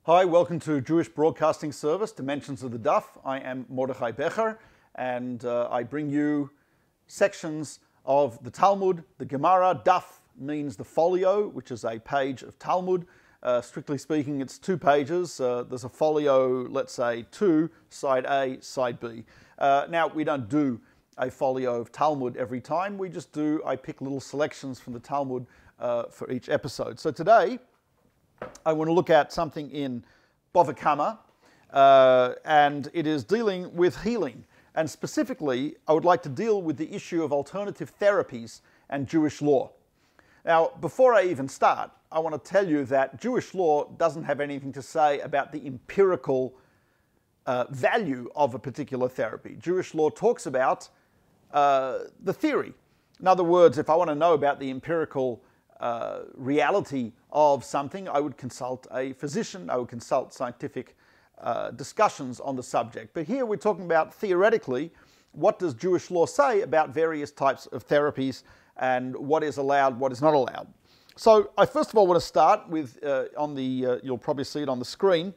Hi, welcome to Jewish Broadcasting Service, Dimensions of the Daf. I am Mordechai Becher, and I bring you sections of the Talmud. The Gemara, Daf means the folio, which is a page of Talmud. Strictly speaking, it's 2 pages. There's a folio, let's say 2, side A, side B. Now, we don't do a folio of Talmud every time. I pick little selections from the Talmud for each episode. So today, I want to look at something in Bava, and it is dealing with healing. And specifically, I would like to deal with the issue of alternative therapies and Jewish law. Now, before I even start, I want to tell you that Jewish law doesn't have anything to say about the empirical value of a particular therapy. Jewish law talks about the theory. In other words, if I want to know about the empirical reality of something, I would consult a physician, I would consult scientific discussions on the subject. But here we're talking about, theoretically, what does Jewish law say about various types of therapies and what is allowed, what is not allowed. So I first of all want to start with, you'll probably see it on the screen,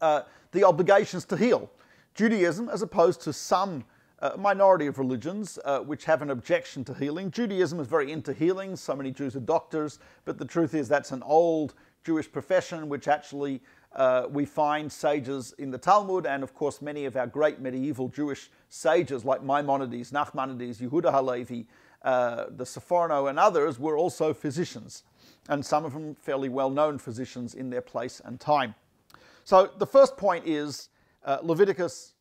the obligations to heal. Judaism, as opposed to some minority of religions which have an objection to healing. Judaism is very into healing. So many Jews are doctors, but the truth is that's an old Jewish profession which actually we find sages in the Talmud, and of course many of our great medieval Jewish sages like Maimonides, Nachmanides, Yehuda Halevi, the Sepharno and others were also physicians, and some of them fairly well-known physicians in their place and time. So the first point is Leviticus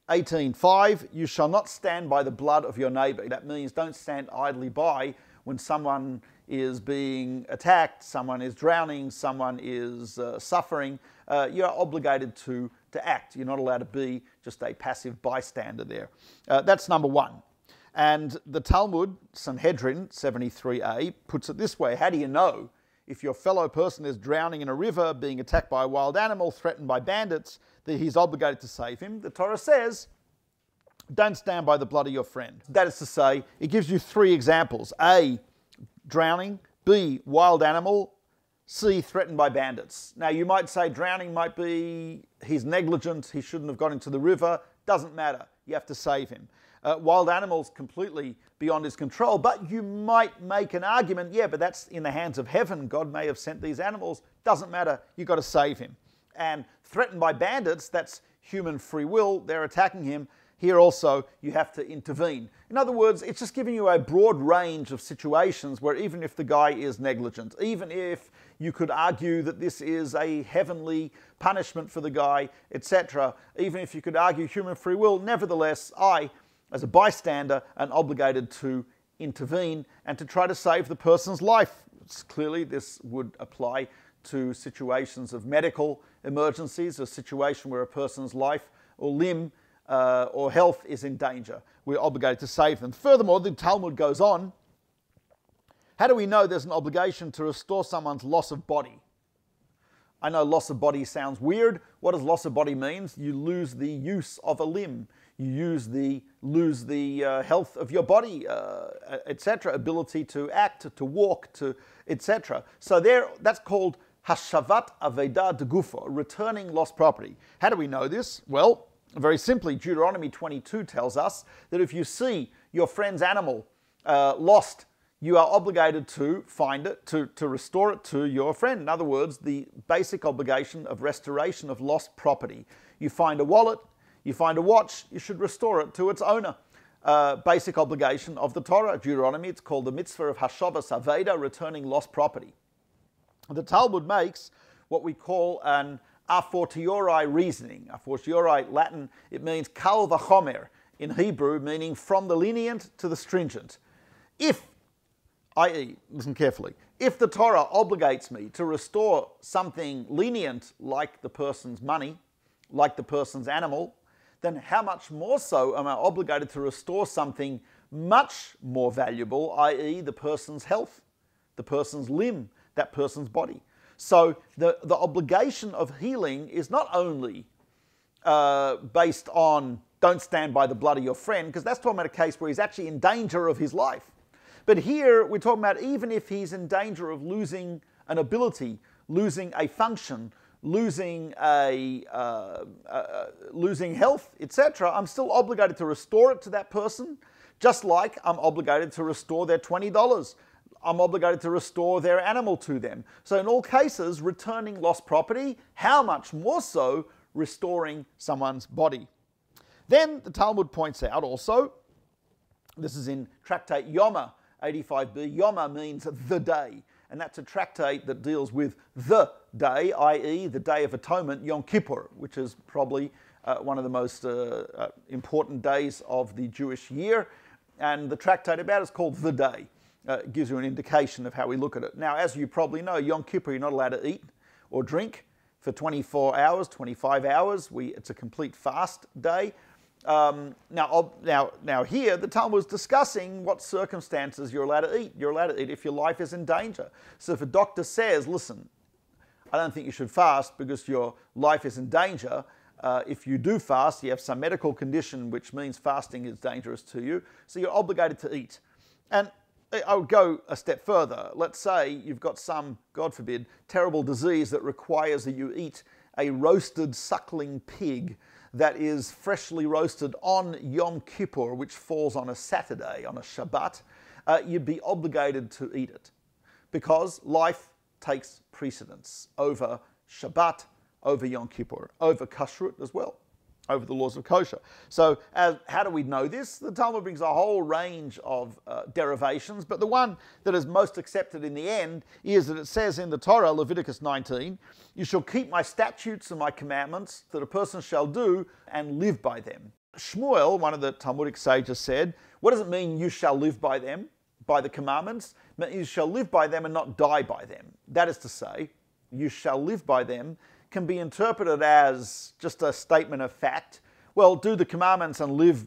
18:5, you shall not stand by the blood of your neighbor. That means don't stand idly by when someone is being attacked, someone is drowning, someone is suffering. You're obligated to act. You're not allowed to be just a passive bystander there. That's number one. And the Talmud, Sanhedrin 73a, puts it this way. How do you know if your fellow person is drowning in a river, being attacked by a wild animal, threatened by bandits, that he's obligated to save him? The Torah says, don't stand by the blood of your friend. That is to say, it gives you 3 examples. A, drowning. B, wild animal. C, threatened by bandits. Now, you might say drowning might be he's negligent, he shouldn't have got into the river. Doesn't matter. You have to save him. Wild animals completely beyond his control, but you might make an argument, yeah, but that's in the hands of heaven. God may have sent these animals. Doesn't matter. You've got to save him. And threatened by bandits, that's human free will. They're attacking him. Here also, you have to intervene. In other words, it's just giving you a broad range of situations where even if the guy is negligent, even if you could argue that this is a heavenly punishment for the guy, etc., even if you could argue human free will, nevertheless, I, as a bystander, am obligated to intervene and to try to save the person's life. Clearly, this would apply to situations of medical emergencies, a situation where a person's life or limb or health is in danger. We're obligated to save them. Furthermore, the Talmud goes on. How do we know there's an obligation to restore someone's loss of body? I know loss of body sounds weird. What does loss of body mean? You lose the use of a limb. You lose the health of your body, etc., ability to act, to walk, etc. So that's called hashavat aveda de gufo, returning lost property. How do we know this? Well, very simply, Deuteronomy 22 tells us that if you see your friend's animal lost, you are obligated to find it, to restore it to your friend. In other words, the basic obligation of restoration of lost property. You find a wallet, you find a watch, you should restore it to its owner. Basic obligation of the Torah. Deuteronomy, it's called the mitzvah of hashavas aveda, returning lost property. The Talmud makes what we call an a fortiori reasoning. A fortiori, Latin, it means kal vachomer in Hebrew, meaning from the lenient to the stringent. If, i.e., listen carefully, if the Torah obligates me to restore something lenient like the person's money, like the person's animal, then how much more so am I obligated to restore something much more valuable, i.e. the person's health, the person's limb, that person's body. So the obligation of healing is not only based on don't stand by the blood of your friend, because that's talking about a case where he's actually in danger of his life. But here we're talking about even if he's in danger of losing an ability, losing a function, losing losing health, etc., I'm still obligated to restore it to that person, just like I'm obligated to restore their $20. I'm obligated to restore their animal to them. So in all cases, returning lost property, how much more so restoring someone's body? Then the Talmud points out also, this is in Tractate Yoma 85b, Yoma means the day, and that's a tractate that deals with the day, i.e. the Day of Atonement, Yom Kippur, which is probably one of the most important days of the Jewish year, and the tractate about it is called The Day. It gives you an indication of how we look at it. Now, as you probably know, Yom Kippur, you're not allowed to eat or drink for 24 hours, 25 hours. It's a complete fast day. Now here, the Talmud is discussing what circumstances you're allowed to eat. You're allowed to eat if your life is in danger. So if a doctor says, listen, I don't think you should fast because your life is in danger. If you do fast, you have some medical condition which means fasting is dangerous to you, so you're obligated to eat. And I would go a step further. Let's say you've got some, God forbid, terrible disease that requires that you eat a roasted suckling pig that is freshly roasted on Yom Kippur, which falls on a Saturday, on a Shabbat. You'd be obligated to eat it because life takes precedence over Shabbat, over Yom Kippur, over kashrut as well, over the laws of kosher. So how do we know this? The Talmud brings a whole range of derivations, but the one that is most accepted in the end is that it says in the Torah, Leviticus 19, you shall keep my statutes and my commandments that a person shall do and live by them. Yishmael, one of the Talmudic sages, said, what does it mean you shall live by them, by the commandments? It means you shall live by them and not die by them. That is to say, you shall live by them can be interpreted as just a statement of fact. Well, do the commandments and live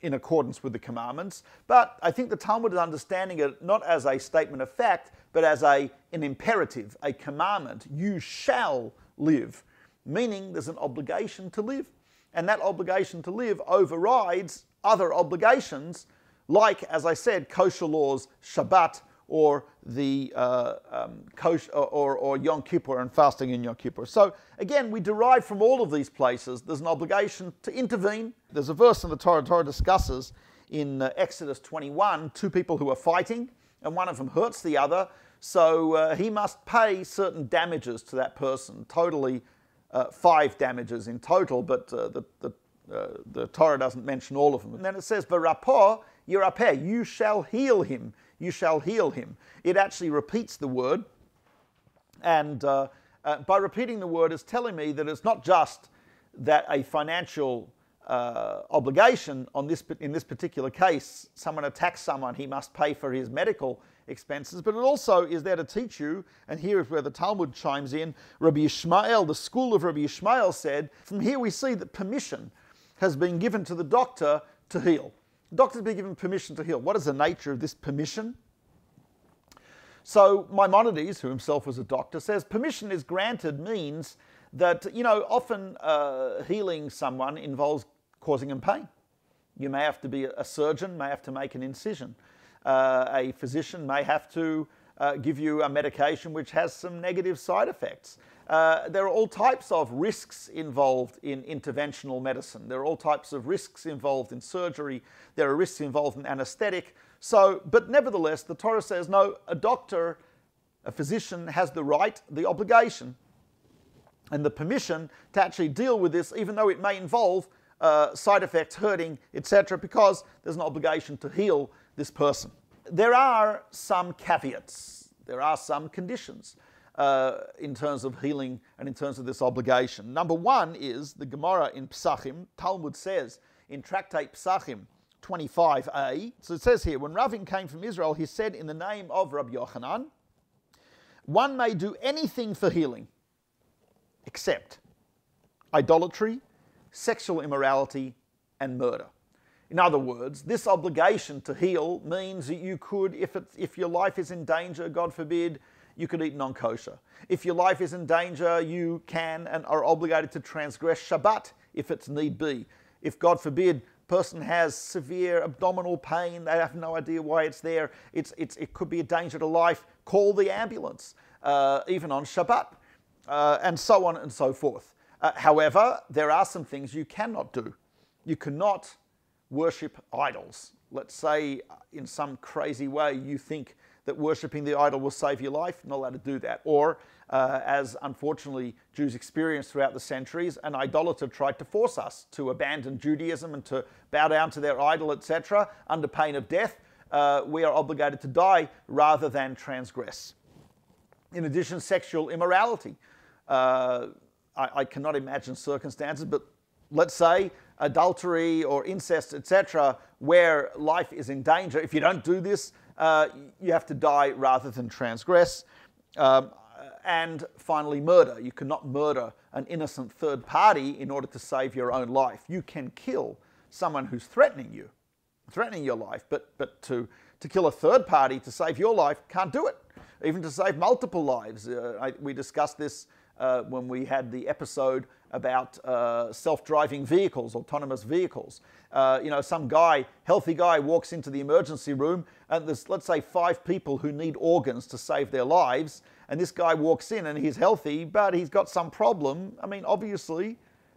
in accordance with the commandments. But I think the Talmud is understanding it not as a statement of fact, but as an imperative, a commandment. You shall live, meaning there's an obligation to live. And that obligation to live overrides other obligations, like, as I said, kosher laws, Shabbat, or the or Yom Kippur and fasting in Yom Kippur. So again, we derive from all of these places there's an obligation to intervene. There's a verse in the Torah. Torah discusses in Exodus 21 two people who are fighting, and one of them hurts the other, so he must pay certain damages to that person. Totally 5 damages in total, but the Torah doesn't mention all of them. And then it says, "V'rapor yirapeh," you shall heal him. You shall heal him. It actually repeats the word, and by repeating the word, it's telling me that it's not just that a financial obligation in this particular case, someone attacks someone, he must pay for his medical expenses, but it also is there to teach you, and here is where the Talmud chimes in. Rabbi Yishmael, the school of Rabbi Yishmael, said, from here we see that permission has been given to the doctor to heal. The doctor's been given permission to heal. What is the nature of this permission? So Maimonides, who himself was a doctor, says permission is granted means that, often healing someone involves causing them pain. You may have to be a surgeon, may have to make an incision. A physician may have to give you a medication which has some negative side effects. There are all types of risks involved in interventional medicine. There are all types of risks involved in surgery. There are risks involved in anesthetic. So, but nevertheless, the Torah says, no, a doctor, a physician has the right, the obligation, and the permission to actually deal with this, even though it may involve side effects, hurting, etc., because there's an obligation to heal this person. There are some caveats. There are some conditions in terms of healing and in terms of this obligation. Number one is the Gemara in Pesachim. Talmud says in Tractate Pesachim 25a, so it says here, when Ravin came from Israel, he said in the name of Rabbi Yochanan, one may do anything for healing except idolatry, sexual immorality, and murder. In other words, this obligation to heal means that you could, if your life is in danger, God forbid, you could eat non-kosher. If your life is in danger, you can and are obligated to transgress Shabbat if it's need be. If, God forbid, person has severe abdominal pain, they have no idea why it's there, it could be a danger to life, call the ambulance, even on Shabbat. and so on and so forth. However, there are some things you cannot do. You cannot worship idols. Let's say in some crazy way you think that worshipping the idol will save your life, not allowed to do that. Or, as unfortunately Jews experienced throughout the centuries, an idolater tried to force us to abandon Judaism and to bow down to their idol, etc., under pain of death. We are obligated to die rather than transgress. In addition, sexual immorality. I cannot imagine circumstances, but let's say adultery or incest, etc., where life is in danger. If you don't do this, you have to die rather than transgress. And finally, murder. You cannot murder an innocent third party in order to save your own life. You can kill someone who's threatening you, threatening your life, but to kill a third party to save your life, can't do it. Even to save multiple lives. We discussed this when we had the episode about self-driving vehicles, autonomous vehicles. Some guy, healthy guy, walks into the emergency room and there's, let's say, 5 people who need organs to save their lives, and this guy walks in and he's healthy, but he's got some problem. I mean, obviously,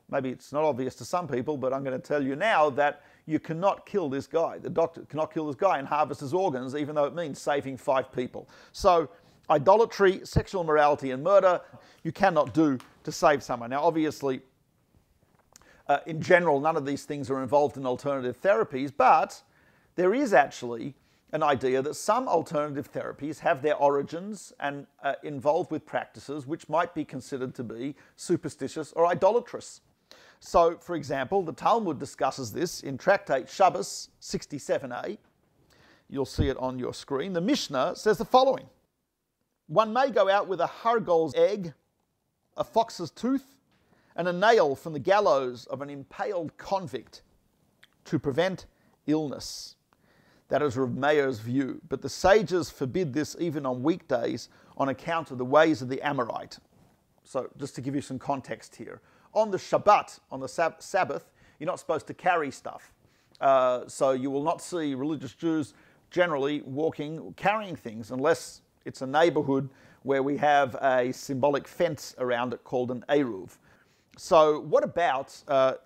maybe it's not obvious to some people, but I'm going to tell you now that you cannot kill this guy. The doctor cannot kill this guy and harvest his organs, even though it means saving 5 people. So idolatry, sexual immorality, and murder, you cannot do to save someone. Now, obviously, in general, none of these things are involved in alternative therapies, but there is actually an idea that some alternative therapies have their origins and involved with practices which might be considered to be superstitious or idolatrous. So, for example, the Talmud discusses this in Tractate Shabbos 67a. You'll see it on your screen. The Mishnah says the following: one may go out with a hargol's egg, a fox's tooth, and a nail from the gallows of an impaled convict to prevent illness. That is Rav Meir's view. But the sages forbid this even on weekdays on account of the ways of the Amorite. So just to give you some context here. On the Shabbat, on the Sabbath, you're not supposed to carry stuff. So you will not see religious Jews generally carrying things, unless it's a neighborhood where we have a symbolic fence around it called an eruv. So what about,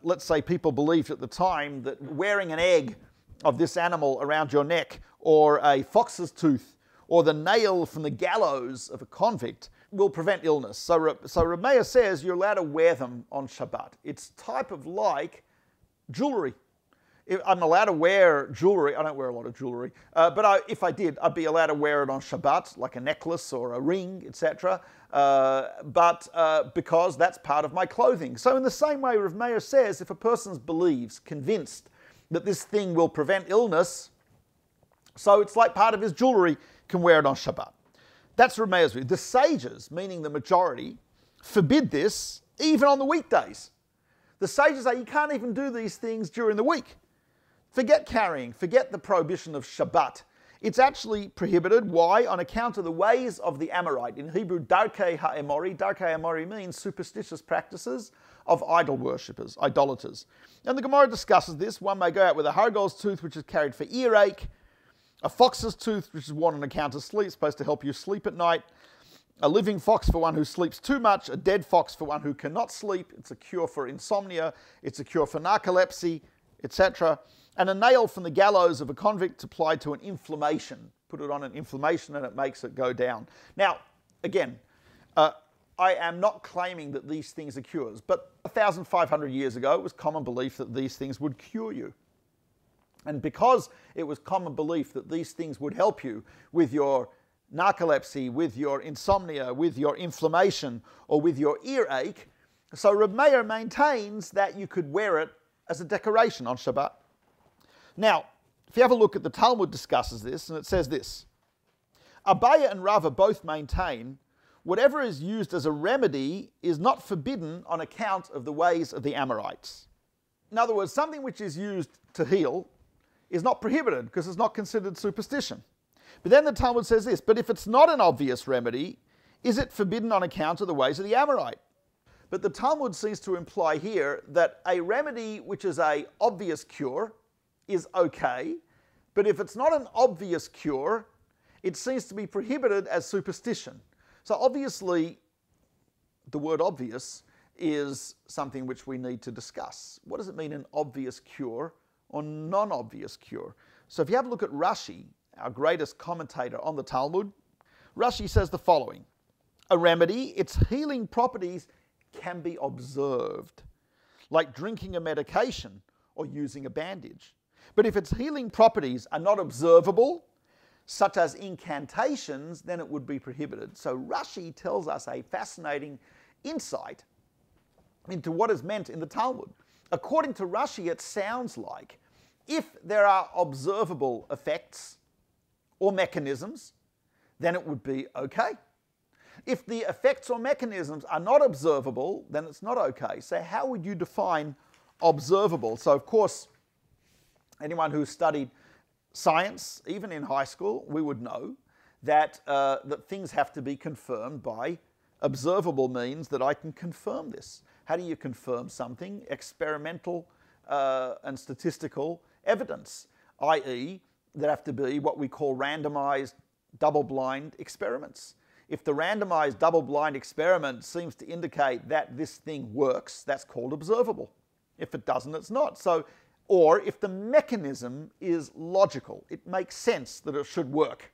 let's say people believed at the time that wearing an egg of this animal around your neck, or a fox's tooth, or the nail from the gallows of a convict will prevent illness. So Rav Meir says you're allowed to wear them on Shabbat. It's type of like jewelry. I'm allowed to wear jewelry. I don't wear a lot of jewelry, but if I did, I'd be allowed to wear it on Shabbat, like a necklace or a ring, etc. Because that's part of my clothing. So in the same way, Rav Meir says, if a person believes, convinced that this thing will prevent illness, so it's like part of his jewelry, can wear it on Shabbat. That's Rav Meir's view. The sages, meaning the majority, forbid this even on the weekdays. The sages say you can't even do these things during the week. Forget carrying, forget the prohibition of Shabbat. It's actually prohibited. Why? On account of the ways of the Amorite. In Hebrew, darkei ha'emori. Darkei ha'emori means superstitious practices of idol worshippers, idolaters. And the Gemara discusses this. One may go out with a hargol's tooth, which is carried for earache, a fox's tooth, which is worn on account of sleep, supposed to help you sleep at night, a living fox for one who sleeps too much, a dead fox for one who cannot sleep. It's a cure for insomnia, it's a cure for narcolepsy, etc. And a nail from the gallows of a convict applied to an inflammation. Put it on an inflammation and it makes it go down. Now, again, I am not claiming that these things are cures, but 1,500 years ago it was common belief that these things would cure you. And because it was common belief that these things would help you with your narcolepsy, with your insomnia, with your inflammation, or with your earache, so Rav Meir maintains that you could wear it as a decoration on Shabbat. Now, if you have a look at the Talmud discusses this, and it says this: Abaye and Rava both maintain whatever is used as a remedy is not forbidden on account of the ways of the Amorites. In other words, something which is used to heal is not prohibited because it's not considered superstition. But then the Talmud says this: but if it's not an obvious remedy, is it forbidden on account of the ways of the Amorite? But the Talmud seems to imply here that a remedy which is an obvious cure is okay, but if it's not an obvious cure, it seems to be prohibited as superstition. So obviously, the word obvious is something which we need to discuss. What does it mean, an obvious cure or non-obvious cure? So if you have a look at Rashi, our greatest commentator on the Talmud, Rashi says the following: a remedy, its healing properties can be observed, like drinking a medication or using a bandage. But if its healing properties are not observable, such as incantations, then it would be prohibited. So Rashi tells us a fascinating insight into what is meant in the Talmud. According to Rashi, it sounds like if there are observable effects or mechanisms, then it would be okay. If the effects or mechanisms are not observable, then it's not okay. So how would you define observable? So of course, anyone who studied science, even in high school, we would know that, that things have to be confirmed by observable means that I can confirm this. How do you confirm something? Experimental and statistical evidence, i.e. there have to be what we call randomized double-blind experiments. If the randomized double-blind experiment seems to indicate that this thing works, that's called observable. If it doesn't, it's not. So, or if the mechanism is logical, it makes sense that it should work.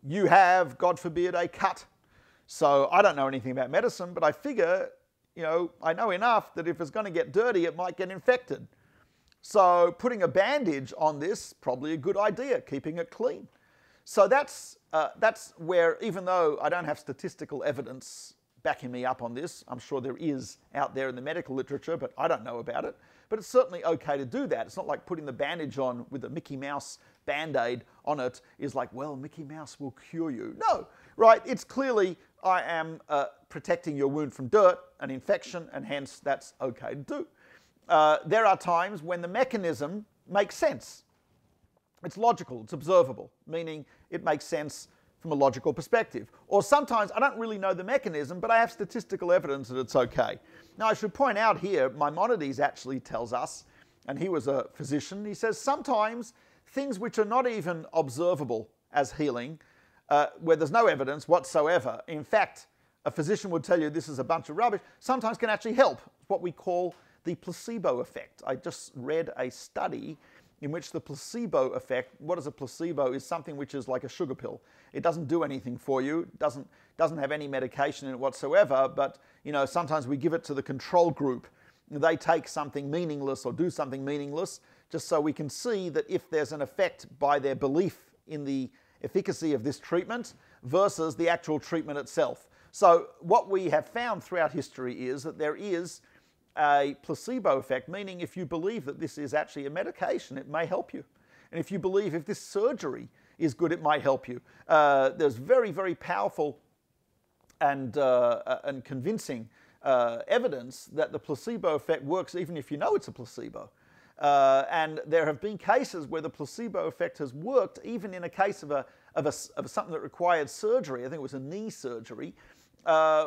You have, God forbid, a cut. So I don't know anything about medicine, but I figure, I know enough that if it's going to get dirty, it might get infected. So putting a bandage on this, probably a good idea, keeping it clean. So that's where, even though I don't have statistical evidence backing me up on this, I'm sure there is out there in the medical literature, but I don't know about it. But it's certainly okay to do that. It's not like putting the bandage on with a Mickey Mouse Band-Aid on it is like, well, Mickey Mouse will cure you. No, right? It's clearly I am protecting your wound from dirt and infection, and hence that's okay to do. There are times when the mechanism makes sense. It's logical, it's observable, meaning it makes sense from a logical perspective. Or sometimes I don't really know the mechanism, but I have statistical evidence that it's okay. Now I should point out here, Maimonides actually tells us, and he was a physician, he says sometimes things which are not even observable as healing, where there's no evidence whatsoever, in fact, a physician would tell you this is a bunch of rubbish, sometimes can actually help. It's what we call the placebo effect. I just read a study in which the placebo effect, what is a placebo, is something which is like a sugar pill. It doesn't do anything for you, doesn't have any medication in it whatsoever, but sometimes we give it to the control group. They take something meaningless or do something meaningless just so we can see that if there's an effect by their belief in the efficacy of this treatment versus the actual treatment itself. So what we have found throughout history is that there is a placebo effect, meaning if you believe that this is actually a medication, it may help you. And if you believe if this surgery is good, it might help you. There's very, very powerful and convincing evidence that the placebo effect works even if you know it's a placebo. And there have been cases where the placebo effect has worked even in a case of something that required surgery. I think it was a knee surgery,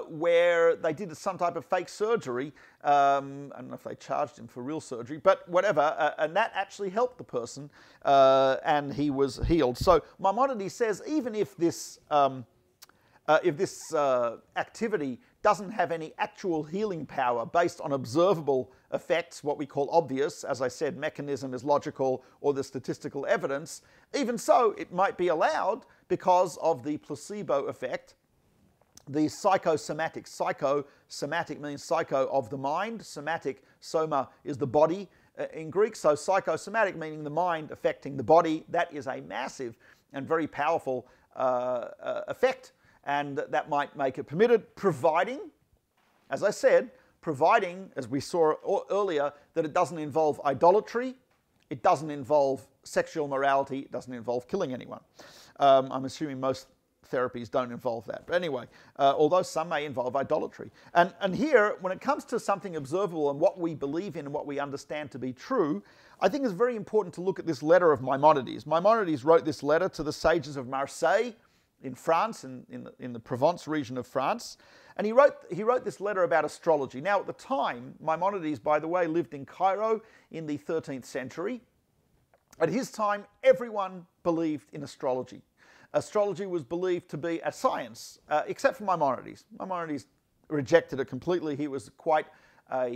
where they did some type of fake surgery. I don't know if they charged him for real surgery, but whatever, and that actually helped the person, and he was healed. So Maimonides says even if this activity doesn't have any actual healing power based on observable effects, what we call obvious, as I said, mechanism is logical, or the statistical evidence, even so, it might be allowed because of the placebo effect. The psychosomatic. Psychosomatic means psycho of the mind. Somatic, soma, is the body in Greek. So psychosomatic meaning the mind affecting the body. That is a massive and very powerful effect. And that might make it permitted, providing, as I said, providing, as we saw earlier, that it doesn't involve idolatry, it doesn't involve sexual morality, it doesn't involve killing anyone. I'm assuming most therapies don't involve that. But anyway, although some may involve idolatry. And here, when it comes to something observable and what we believe in and what we understand to be true, I think it's very important to look at this letter of Maimonides. Maimonides wrote this letter to the sages of Marseille in France, in the Provence region of France. And he wrote this letter about astrology. Now, at the time, Maimonides, by the way, lived in Cairo in the 13th century. At his time, everyone believed in astrology. Astrology was believed to be a science, except for Maimonides. Maimonides rejected it completely. He was quite a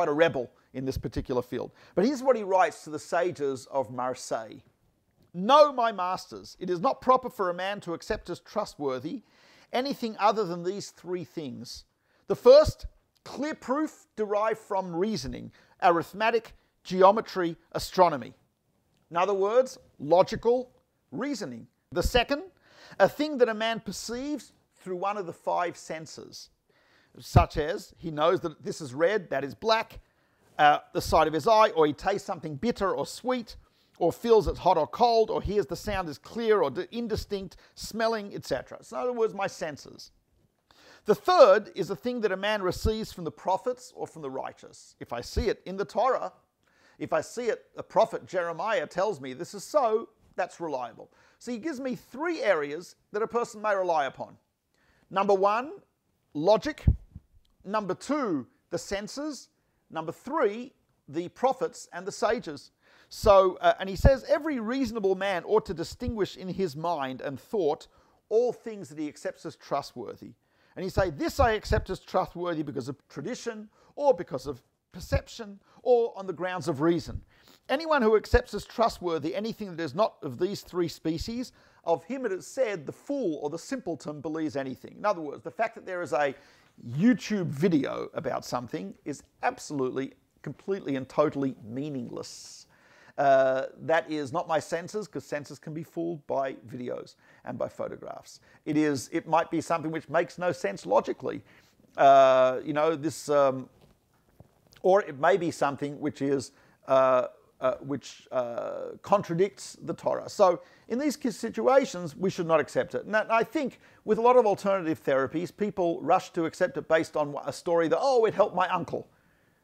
rebel in this particular field. But here's what he writes to the sages of Marseille. "Know, my masters, it is not proper for a man to accept as trustworthy anything other than these three things. The first, clear proof derived from reasoning, arithmetic, geometry, astronomy. In other words, logical reasoning. The second, a thing that a man perceives through one of the five senses, such as he knows that this is red, that is black, the sight of his eye, or he tastes something bitter or sweet, or feels it's hot or cold, or hears the sound is clear or indistinct, smelling, etc. So in other words, my senses. The third is a thing that a man receives from the prophets or from the righteous. If I see it in the Torah, if I see it, a prophet Jeremiah tells me this is so, that's reliable. So he gives me three areas that a person may rely upon. Number one, logic. Number two, the senses. Number three, the prophets and the sages. So, and he says, every reasonable man ought to distinguish in his mind and thought all things that he accepts as trustworthy. And he say, this I accept as trustworthy because of tradition, or because of perception, or on the grounds of reason. Anyone who accepts as trustworthy anything that is not of these three species, of him it is said, the fool or the simpleton believes anything. In other words, the fact that there is a YouTube video about something is absolutely, completely and totally meaningless. That is not my senses, because senses can be fooled by videos and by photographs. It might be something which makes no sense logically. Or it may be something which is contradicts the Torah. So in these situations, we should not accept it. And I think with a lot of alternative therapies, people rush to accept it based on a story that, oh, it helped my uncle.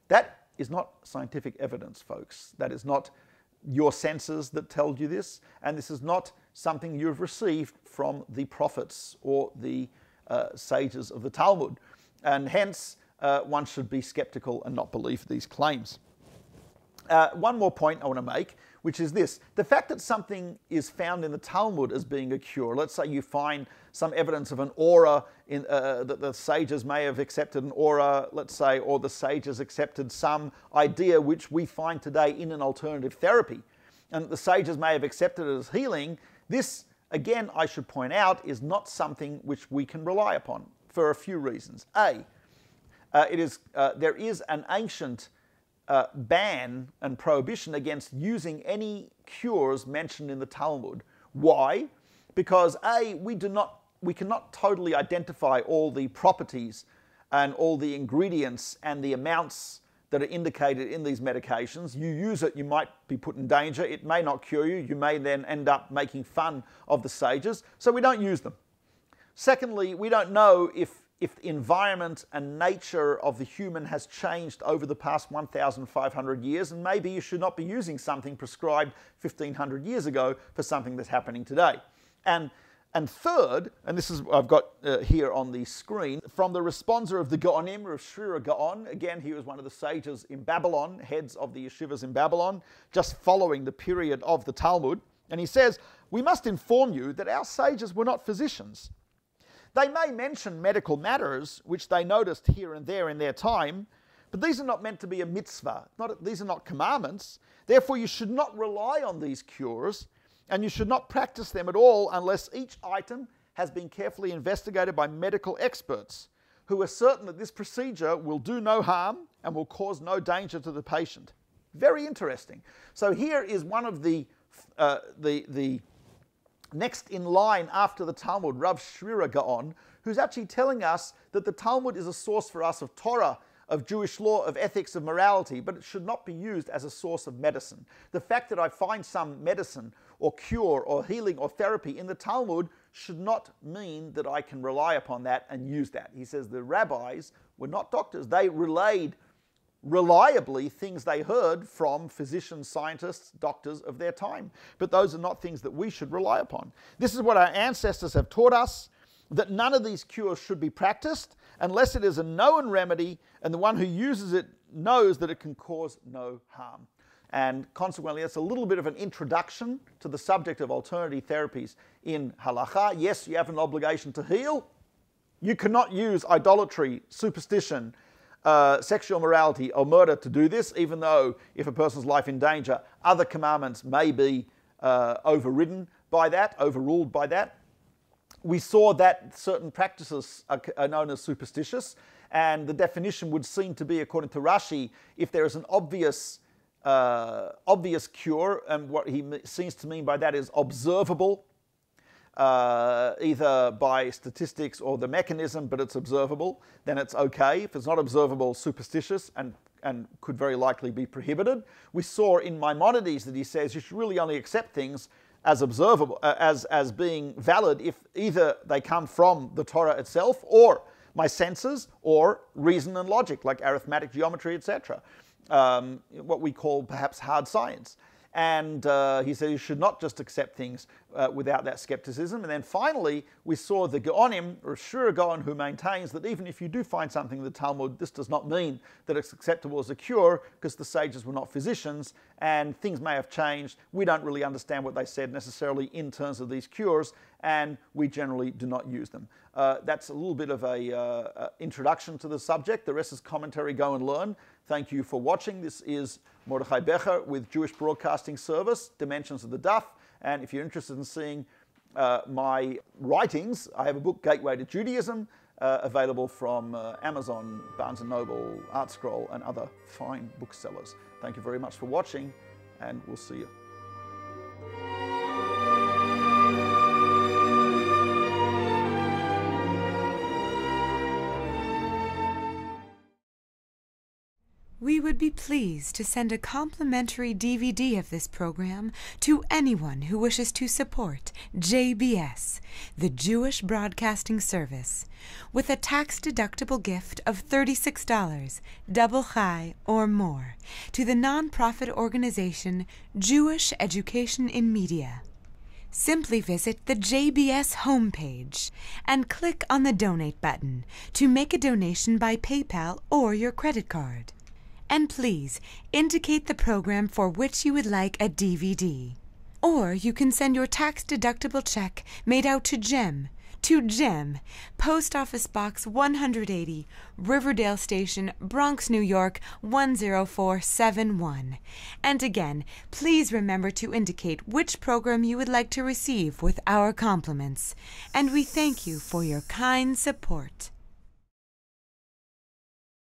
That is not scientific evidence, folks. That is not your senses that tell you this, and this is not something you've received from the prophets or the sages of the Talmud. And hence, one should be skeptical and not believe these claims. One more point I want to make, which is this. The fact that something is found in the Talmud as being a cure, let's say you find some evidence of an aura that the sages may have accepted an aura, let's say, or the sages accepted some idea which we find today in an alternative therapy, and the sages may have accepted it as healing. This, again, I should point out, is not something which we can rely upon for a few reasons. A, there is an ancient ban and prohibition against using any cures mentioned in the Talmud. Why? Because A, we cannot totally identify all the properties and all the ingredients and the amounts that are indicated in these medications. You use it, you might be put in danger. It may not cure you. You may then end up making fun of the sages. So we don't use them. Secondly, we don't know if the environment and nature of the human has changed over the past 1,500 years, and maybe you should not be using something prescribed 1,500 years ago for something that's happening today. And third, and this is I've got here on the screen, from the Responsa of the Geonim, of Sherira Gaon. Again, he was one of the sages in Babylon, heads of the yeshivas in Babylon, just following the period of the Talmud. And he says, we must inform you that our sages were not physicians. They may mention medical matters, which they noticed here and there in their time, but these are not meant to be a mitzvah. These are not commandments. Therefore, you should not rely on these cures, and you should not practice them at all unless each item has been carefully investigated by medical experts who are certain that this procedure will do no harm and will cause no danger to the patient. Very interesting. So here is one of the next in line after the Talmud, Rav Sherira Gaon, who's actually telling us that the Talmud is a source for us of Torah, of Jewish law, of ethics, of morality, but it should not be used as a source of medicine. The fact that I find some medicine or cure or healing or therapy in the Talmud should not mean that I can rely upon that and use that. He says the rabbis were not doctors. They relayed reliably things they heard from physicians, scientists, doctors of their time. But those are not things that we should rely upon. This is what our ancestors have taught us, that none of these cures should be practiced unless it is a known remedy and the one who uses it knows that it can cause no harm. And consequently, that's a little bit of an introduction to the subject of alternative therapies in Halacha. Yes, you have an obligation to heal, You cannot use idolatry, superstition, sexual morality, or murder to do this, even though if a person's life in danger, other commandments may be overruled by that. We saw that certain practices are known as superstitious, and the definition would seem to be, according to Rashi, if there is an obvious cure, and what he seems to mean by that is observable, either by statistics or the mechanism, but it's observable, then it's okay. If it's not observable, superstitious, and could very likely be prohibited. We saw in Maimonides that he says you should really only accept things as observable, as being valid if either they come from the Torah itself, or my senses, or reason and logic, like arithmetic, geometry, etc. What we call perhaps hard science. And he said you should not just accept things without that skepticism. And then finally, we saw the Geonim, or Sherira Gaon, who maintains that even if you do find something in the Talmud, this does not mean that it's acceptable as a cure, because the sages were not physicians, and things may have changed. We don't really understand what they said necessarily in terms of these cures, and we generally do not use them. That's a little bit of a introduction to the subject. The rest is commentary. Go and learn. Thank you for watching. This is Mordechai Becher with Jewish Broadcasting Service, Dimensions of the Daf. And if you're interested in seeing my writings, I have a book, Gateway to Judaism, available from Amazon, Barnes & Noble, ArtScroll, and other fine booksellers. Thank you very much for watching, and we'll see you. We would be pleased to send a complimentary DVD of this program to anyone who wishes to support JBS, the Jewish Broadcasting Service, with a tax-deductible gift of $36, double chai or more, to the nonprofit organization Jewish Education in Media. Simply visit the JBS homepage and click on the Donate button to make a donation by PayPal or your credit card. And please indicate the program for which you would like a DVD. Or you can send your tax-deductible check made out to Gem, Post Office Box 180, Riverdale Station, Bronx, New York 10471. And again, please remember to indicate which program you would like to receive with our compliments. And we thank you for your kind support.